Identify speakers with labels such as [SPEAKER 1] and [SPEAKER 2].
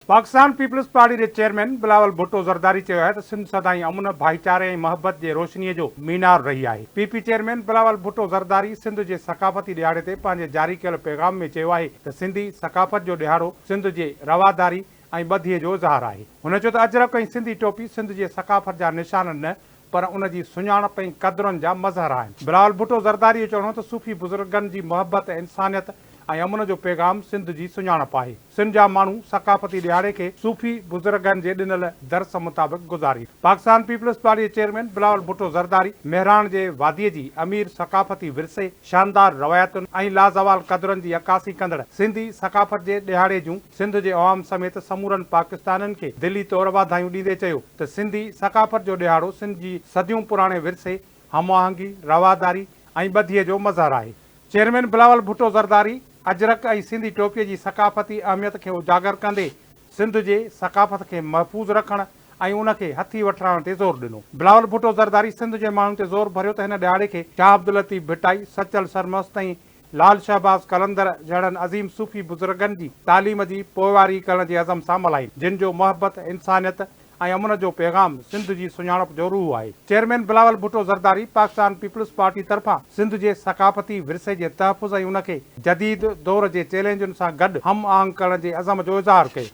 [SPEAKER 1] Pakistan Peoples party के chairman Bilawal Bhutto Zardari चयो आहे त सिंध सदाईं अमन भाईचारे ऐं मोहब्बत जे रोशनीअ जो मीनार रही आहे। पीपी चेयरमैन बिलावल भुट्टो ज़रदारी सिंध जे सकाफ़ती ॾियारे ते पंहिंजे जारी कयल पैगाम में चयो आहे त सिंधी सकाफ़त जो ॾियारो सिंध जे रवादारी ऐं ॿधीअ जो इज़हार आहे। हुन चयो त अजरक ऐं सिंधी टोपी सिंध जे सकाफ़त जा निशान न पर उन जी सुञाणप ऐं क़दरुनि जा मज़हर आहिनि। बिलावल भुट्टो ज़रदारी जो चवणो त सूफ़ी बुज़ुर्गनि जी मोहब्बत ऐं इंसानियत ऐं अमन जो पैगाम सिंध जी सुञाणप आहे। सिंध जा माण्हू सकाफ़ती ॾियारे खे सूफ़ी बुज़ुर्गनि जे ॾिनल दर्स मुताबिक़ गुज़ारी। पाकिस्तान पीपल्स पार्टी जे चेयरमैन बिलावल भुट्टो ज़रदारी मेहराण जे वादीअ जी अमीर सकाफ़ती विरसे, शानदार रवायतुनि ऐं लाज़वाल क़दरुनि जी अकासी कंदड़ सिंधी सकाफ़त जे ॾियारे जूं सिंध जे अवाम समेत समूरनि पाकिस्तानियुनि खे दिली तौर वाधायूं ॾींदे चयो त सिंधी सकाफ़त जो ॾियारो सिंध जी सदियूं पुराणे विरसे, हमआहंगी, रवादारी ऐं ॿधीअ जो मज़हर आहे। चेयरमैन बिलावल भुट्टो ज़रदारी अजरक ऐं सिंधी टोपीअ जी सकाफ़ती अहमियत खे उजागर कंदे सिंध जे सकाफ़त खे महफ़ूज़ रखण ऐं उन खे हथी वठण ते ज़ोर ॾिनो। बिलावल भुट्टो ज़रदारी सिंध जे माण्हुनि ते ज़ोर भरियो त हिन ॾियारे खे शाह अब्दुल लतीफ़ भिटाई, सचल सरमस्त ऐं लाल शहबाज़ कलंदर जहिड़नि अज़ीम सूफ़ी बुज़ुर्गनि जी तालीम जी पोइवारी करण जे अज़म सां मल्हाई, जिन जो मोहब्बत, इंसानियत ऐं अमन जो पैगाम सिंध जी सुञाणप जो रूह आहे। चेयरमैन बिलावल भुट्टो ज़रदारी पाकिस्तान पीपल्स पार्टी तरफ़ां सिंध जे सकाफ़ती विरसे जे तहफ़ुज़ ऐं उन खे जदीद दौर जे चैलेंजुनि सां गॾु हम आहंग करण जे अज़म जो इज़हार कयो।